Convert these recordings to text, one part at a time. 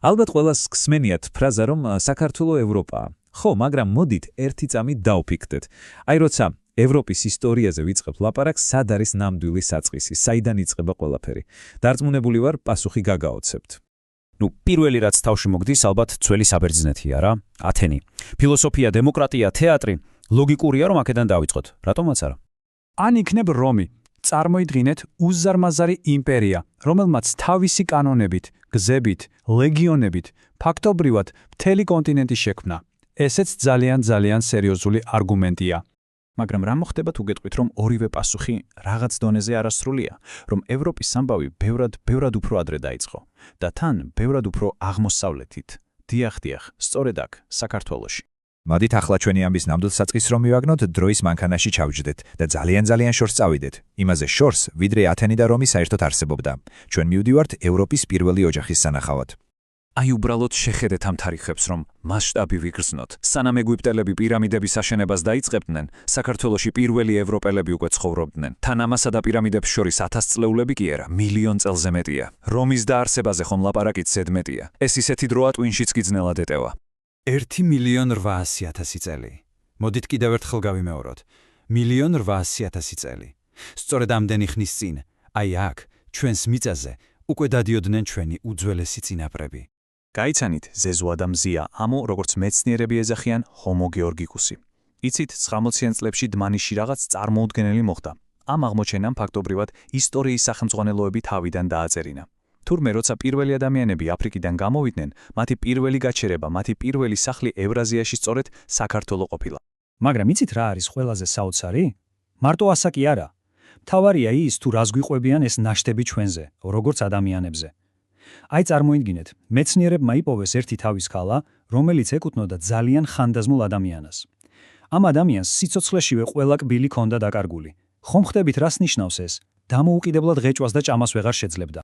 ალბათ ყველას გსმენიათ ფრაზა, რომ საქართველო ევროპაა. ხო, მაგრამ მოდით ერთი წამი დავფიქრდეთ. აი როცა ევროპის ისტორიაზე ვიწყებთ ლაპარაკს, სად არის ნამდვილი საწყისი, საიდან იწყება ყველაფერი. დარწმუნებული ვარ, პასუხი გაგაოცებთ. პირველი რაც თავში მოგდის, ალბათ ძველი საბერძნეთია რა, ათენი. ფილოსოფია, დემოკრატია, თეატრი, ლოგიკურია რომ აქედან დავიწყოთ. რატომაც არა? ან იქნებ რომი. წარმოიდგინეთ უზარმაზარი იმპერია, რომელმაც თავისი კანონებით, გზებით, ლეგიონებით, ფაქტობრივად მთელი კონტინენტი შექმნა. ესეც ძალიან სერიოზული არგუმენტია. მაგრამ რა მოხდება თუ გეტყვით, რომ ორივე პასუხი რაღაც დონეზე არასრულია, რომ ევროპის ამბავი ბევრად უფრო ადრე დაიწყო და თან ბევრად უფრო აღმოსავლეთით. დიახ, სწორედ აქ, საქართველოში. მოდით ახლა ჩვენი ამბის ნამდვილ საწყისს რომ მივაგნოთ, დროის მანქანაში ჩავჯდეთ და ძალიან შორს წავიდეთ. იმაზე შორს, ვიდრე ათენი და რომი საერთოდ არსებობდა. ჩვენ მივდივართ ევროპის პირველი ოჯახის სანახავად. აი უბრალოდ შეხედეთ ამ თარიღებს, რომ მასშტაბი ვიგრძნოთ. სანამ ეგვიპტელები პირამიდების აშენებას დაიწყებდნენ, საქართველოში პირველი ევროპელები უკვე ცხოვრობდნენ. თან ამასა და პირამიდებს შორის 1000 წლეულები კი არა, მილიონ წელზე მეტია. რომის დაარსებაზე ხომ ლაპარაკით ზედმეტია. ეს ისეთი დროა ტვინშიც გიძნელად ეტევა. 1.800.000 წელი. მოდით კიდევ ერთხელ გავიმეოროთ. 1.800.000 წელი. სწორედ ამდენი ხნის წინ, აი აქ, ჩვენს მიწაზე, უკვე დადიოდნენ ჩვენი უძველესი წინაპრები. გაიცანით, ზეზო ადამიანზია, ამო როგორც მეცნიერები ეძახიან ჰომო გეორგიკუსი. იცით, 90-იან წლებში დმანიში რაღაც წარმოუდგენელი მოხდა. ამ აღმოჩენამ ფაქტობრივად ისტორიის სახელმძღვანელოები თავიდან დააწერინა. თურმე როცა პირველი ადამიანები აფრიკიდან გამოვიდნენ, მათი პირველი გაჩერება, მათი პირველი სახლი ევრაზიაში სწორედ საქართველო ყოფილა. მაგრამ იცით რა არის ყველაზე საოცარი? მარტო ასა კი არა. მთავარია ის თუ რას გვიყვებიან ეს ნაშთები ჩვენზე, როგორც ადამიანებზე. აი წარმოიდგინეთ, მეცნიერებმა იპოვეს ერთი თავის ქალა, რომელიც ეკუთვნოდა ძალიან ხანდაზმულ ადამიანას. ამ ადამიანს სიცოცხლეშივე ყველა კბილი ჰქონდა დაკარგული. ხომ ხვდებით რას ნიშნავს ეს? დამოუკიდებლად ღეჭვას და ჭამას ვეღარ შეძლებდა.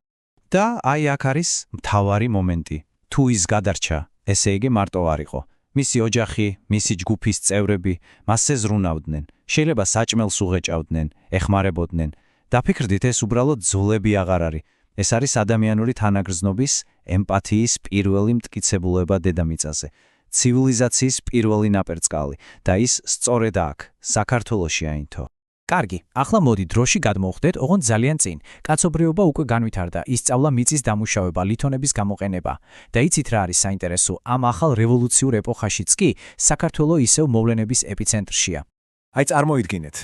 და აი აქ არის მთავარი მომენტი. თუ ის გადარჩა, ესე იგი მარტო არ იყო. მისი ოჯახი, მისი ჯგუფის წევრები მასზე ზრუნავდნენ. შეიძლება საჭმელს უღეჭავდნენ, ეხმარებოდნენ. დაფიქრდით, ეს უბრალოდ ძოლები აღარ არის. ეს არის ადამიანური თანაგრძნობის, ემპათიის პირველი მტკიცებულება დედამიწაზე. ცივილიზაციის პირველი ნაპერწკალი და ის სწორედ აქ, საქართველოში აინთო. კარგი, ახლა მოდი დროში გადმოვხდეთ, ოღონდ ძალიან წინ. კაცობრიობა უკვე განვითარდა, ისწავლა მიწის დამუშავება, ლითონების გამოყენება. და იცით რა არის საინტერესო, ამ ახალ რევოლუციურ ეპოქაშიც კი საქართველო ისევ მოვლენების ეპიცენტრშია. აი წარმოიდგინეთ,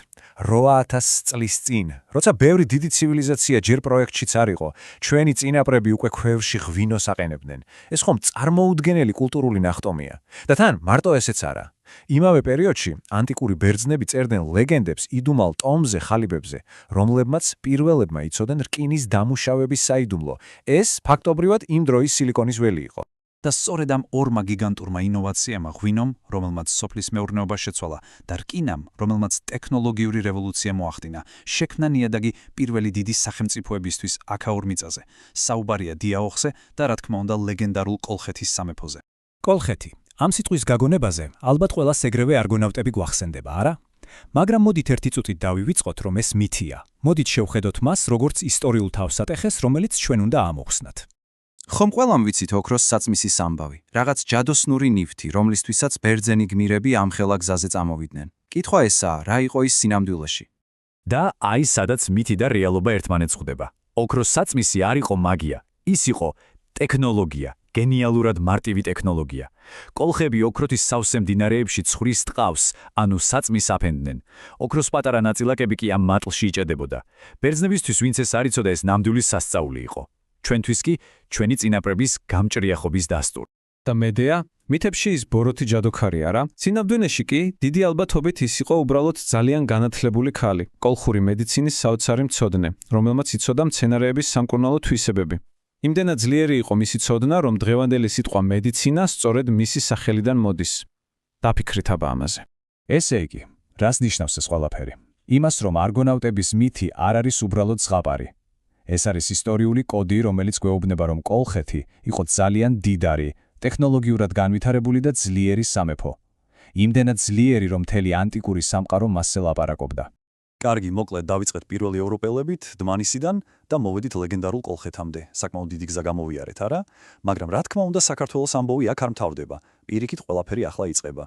8000 წლის წინ, როცა ბევრი დიდი ცივილიზაცია ჯერ პროექტშიც არ იყო, ჩვენი წინაპრები უკვე ქვევში ღვინოს აყენებდნენ. ეს ხომ წარმოუდგენელი კულტურული ნახტომია. და თან მარტო ესეც არა. იმავე პერიოდში ანტიკური ბერძნები წერდნენ ლეგენდებს იდუმალ ტომზე ხალიბებზე, რომლებმაც პირველებმა იცოდნენ რკინის დამუშავების საიდუმლო. ეს ფაქტობრივად იმ დროის სილიკონის ველი იყო. და სწორედ ამ ორმა გიგანტურმა ინოვაციამ ღვინომ, რომელმაც სოფლის მეურნეობა შეცვალა, და რკინამ, რომელმაც ტექნოლოგიური რევოლუცია მოახდინა, შექმნა ნიადაგი პირველი დიდი სახელმწიფოებისთვის აქაურ მიწაზე. საუბარია დიაოხზე და რა თქმა უნდა ლეგენდარულ კოლხეთის სამეფოზე. კოლხეთი. ამ სიტყვის გაგონებაზე ალბათ ყველას ეგრევე არგონავტები გვახსენდება, არა? მაგრამ მოდით ერთი წუთით დავივიწყოთ, რომ ეს მითია. მოდით შევხედოთ მას, როგორც ისტორიულ თავსატეხეს, რომელიც ჩვენ უნდა ამოხსნათ. ხომ ყველამ ვიცით ოქროს საწმისის ამბავი, რაღაც ჯადოსნური ნივთი, რომლისთვისაც ბერძენი გმირები ამხელა გზაზე წამოვიდნენ. კითხვა ესაა, რა იყო ის სინამდვილეში? და აი სადაც მითი და რეალობა ერთმანეთს ხვდება. ოქროს საწმისი არ იყო მაგია, ის იყო ტექნოლოგია, გენიალურად მარტივი ტექნოლოგია. კოლხები ოქროთის სავსე მდინარეებში ცხვრის ტყავს, ანუ საწმის აფენდნენ. ოქროს პატარა ნაწილაკები კი ამ მატლში იჭედებოდა. ბერძნებისთვის ვინც ეს არ იცოდა, ეს ნამდვილი სასწაული იყო. ჩვენთვის კი ჩვენი წინაპრების გამჭრიახობის დასტური. და მედეა, მითებში ის ბოროტი ჯადოქარი არა? სინამდვილეში კი დიდი ალბათობით ის იყო უბრალოდ ძალიან განათლებული ქალი, კოლხური მედიცინის საოცარი მცოდნე, რომელმაც იცოდა მცენარეების სამკურნალო თვისებები. იმდენად ძლიერი იყო მისი ცოდნა, რომ დღევანდელი სიტყვა მედიცინა სწორედ მისი სახელიდან მოდის. დაფიქრით აბა ამაზე. ესე იგი, რას ნიშნავს ეს ყველაფერი? იმას, რომ არგონავტების მითი არ არის უბრალოდ ზღაპარი. ეს არის ისტორიული კოდი, რომელიც გვეუბნება, რომ კოლხეთი იყო ძალიან დიდარი, ტექნოლოგიურად განვითარებული და ძლიერი სამეფო. იმდენად ძლიერი, რომ მთელი ანტიკური სამყარო მასზე ლაპარაკობდა. კარგი, მოკლედ დავიწყეთ პირველი ევროპელებით, დმანისიდან და მოვედით ლეგენდარულ კოლხეთამდე. საკმაოდ დიდი გზა გამოვიარეთ, არა? მაგრამ რა თქმა უნდა, საქართველოს ამბოვი აქ არ მთავრდება. პირიქით ყველაფერი ახლა იწყება.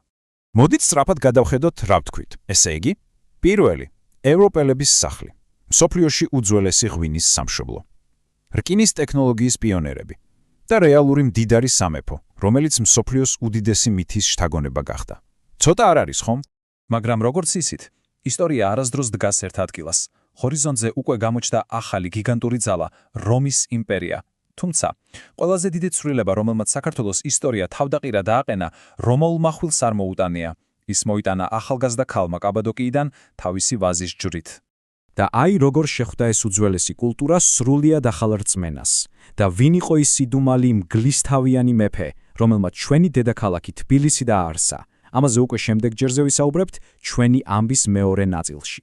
მოდით სწრაფად გადავხედოთ, რა ვთქვით. ესე იგი, პირველი, ევროპელების სახლი. მსოფლიოში უძველესი ღვინის სამშობლო. რკინის ტექნოლოგიის პიონერები და რეალური მდიდარი სამეფო, რომელიც მსოფლიოს უდიდესი მითის შთაგონება გახდა. ცოტა არ არის, ხომ? მაგრამ როგორც იცით, ისტორია არასდროს დგას ერთ ადგილას. ჰორიზონტზე უკვე გამოჩნდა ახალი გიგანტური ძალა, რომის იმპერია. თუმცა, ყველაზე დიდი ცვლილება, რომელმაც საქართველოს ისტორია თავდაყირა დააყენა, რომაულმა ხვილს არ მოუტანია. ის მოიტანა ახალგაზრდა ქალმა კაბადოკიიდან თავისი ვაზის ჯვრით. და აი როგორ შეხვდა ეს უძველესი კულტურა სრულიად ახალ რწმენას და ვინ იყო ის სიდუმალი მგლისთავიანი მეფე, რომელმაც ჩვენი დედაქალაქი თბილისი დააარსა. ამაზე უკვე შემდეგ ჯერზე ვისაუბრებთ ჩვენი ამბის მეორე ნაწილში.